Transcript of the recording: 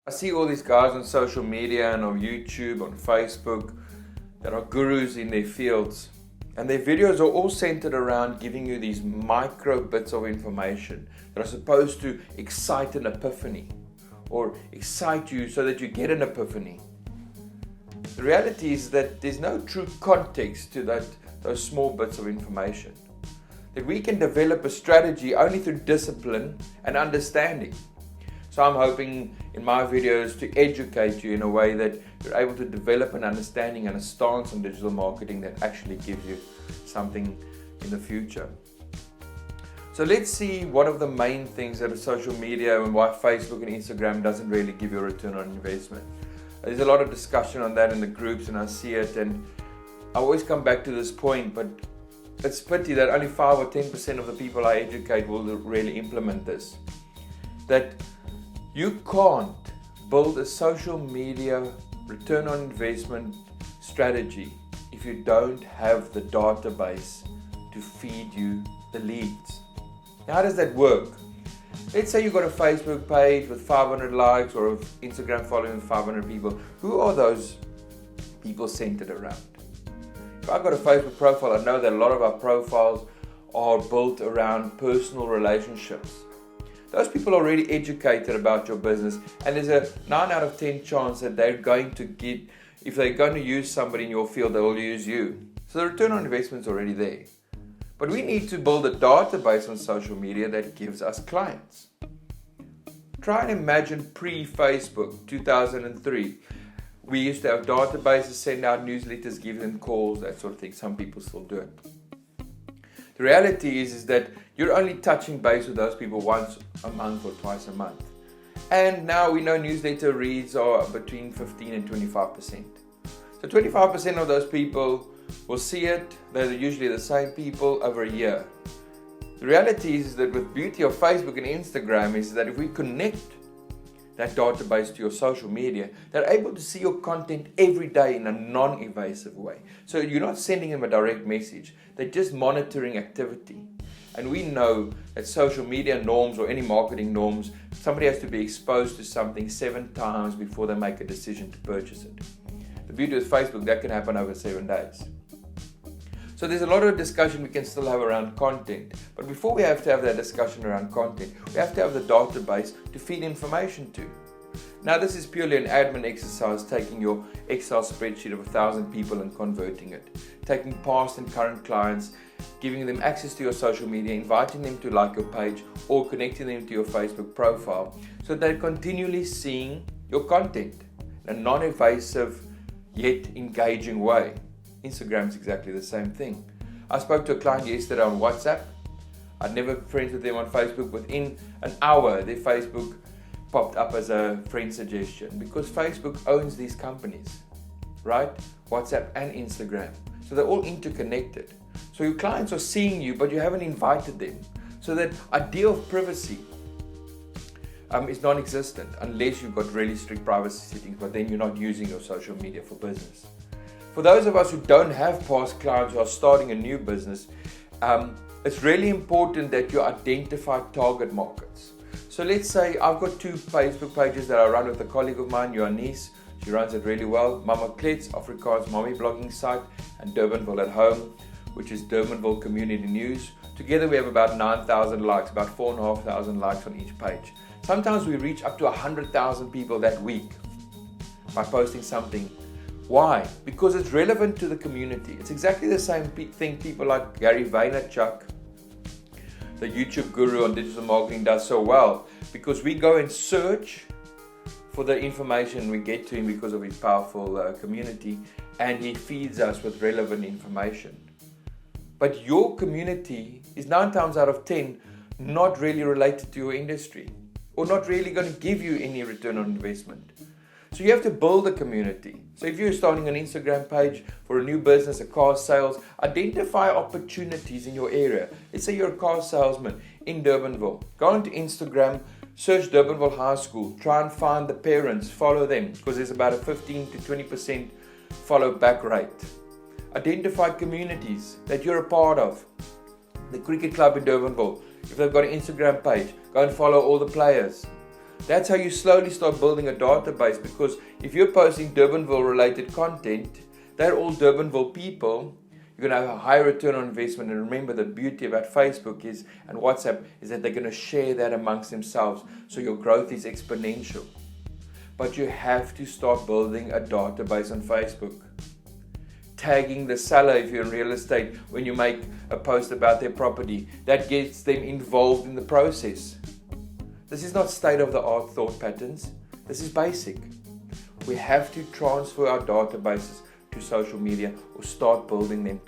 I see all these guys on social media and on YouTube, on Facebook, that are gurus in their fields. And their videos are all centered around giving you these micro bits of information that are supposed to excite an epiphany or excite you so that you get an epiphany. The reality is that there's no true context to those small bits of information. That we can develop a strategy only through discipline and understanding. So I'm hoping in my videos to educate you in a way that you're able to develop an understanding and a stance on digital marketing that actually gives you something in the future. So let's see what are the main things that are social media and why Facebook and Instagram doesn't really give you a return on investment. There's a lot of discussion on that in the groups and I see it, and I always come back to this point, but it's pity that only 5 or 10% of the people I educate will really implement this. That you can't build a social media return on investment strategy if you don't have the database to feed you the leads. Now, how does that work? Let's say you've got a Facebook page with 500 likes or an Instagram following with 500 people. Who are those people centered around? If I've got a Facebook profile, I know that a lot of our profiles are built around personal relationships. Those people are already educated about your business, and there's a 9 out of 10 chance that they're going to get, if they're going to use somebody in your field, they will use you. So the return on investment is already there. But we need to build a database on social media that gives us clients. Try and imagine pre-Facebook, 2003. We used to have databases, send out newsletters, give them calls, that sort of thing. Some people still do it. The reality is that you're only touching base with those people once a month or twice a month. And now we know newsletter reads are between 15 and 25%. So 25% of those people will see it. They're usually the same people over a year. The reality is that with beauty of Facebook and Instagram is that if we connect that database to your social media, they're able to see your content every day in a non-invasive way. So you're not sending them a direct message. They're just monitoring activity. And we know that social media norms or any marketing norms, somebody has to be exposed to something 7 times before they make a decision to purchase it. The beauty with Facebook, that can happen over 7 days. So there's a lot of discussion we can still have around content. But before we have to have that discussion around content, we have to have the database to feed information to. Now this is purely an admin exercise, taking your Excel spreadsheet of 1,000 people and converting it. Taking past and current clients, giving them access to your social media, inviting them to like your page or connecting them to your Facebook profile so they're continually seeing your content in a non-invasive yet engaging way. Instagram is exactly the same thing. I spoke to a client yesterday on WhatsApp. I'd never friends with them on Facebook. Within an hour, their Facebook popped up as a friend suggestion because Facebook owns these companies, right? WhatsApp and Instagram. So they're all interconnected. So your clients are seeing you, but you haven't invited them. So that idea of privacy is non-existent unless you've got really strict privacy settings, but then you're not using your social media for business. For those of us who don't have past clients who are starting a new business, it's really important that you identify target markets. So let's say I've got 2 Facebook pages that I run with a colleague of mine, Joannice. She runs it really well. Mama Klets, Afrikaans mommy blogging site, and Durbanville at Home, which is Durbanville Community News. Together we have about 9,000 likes, about 4,500 likes on each page. Sometimes we reach up to 100,000 people that week by posting something. Why? Because it's relevant to the community. It's exactly the same thing people like Gary Vaynerchuk, the YouTube guru on digital marketing, does so well. Because we go and search for the information, we get to him because of his powerful community, and he feeds us with relevant information. But your community is 9 times out of 10 not really related to your industry or not really going to give you any return on investment. So you have to build a community. So if you're starting an Instagram page for a new business, a car sales, identify opportunities in your area. Let's say you're a car salesman in Durbanville. Go onto Instagram, search Durbanville High School, try and find the parents, follow them, because there's about a 15 to 20% follow back rate. Identify communities that you're a part of. The cricket club in Durbanville, if they've got an Instagram page, go and follow all the players. That's how you slowly start building a database, because if you're posting Durbanville related content, they're all Durbanville people. You're going to have a high return on investment. And remember, the beauty about Facebook and WhatsApp is that they're going to share that amongst themselves. So your growth is exponential. But you have to start building a database on Facebook. Tagging the seller if you're in real estate when you make a post about their property. That gets them involved in the process. This is not state-of-the-art thought patterns. This is basic. We have to transfer our databases to social media or start building them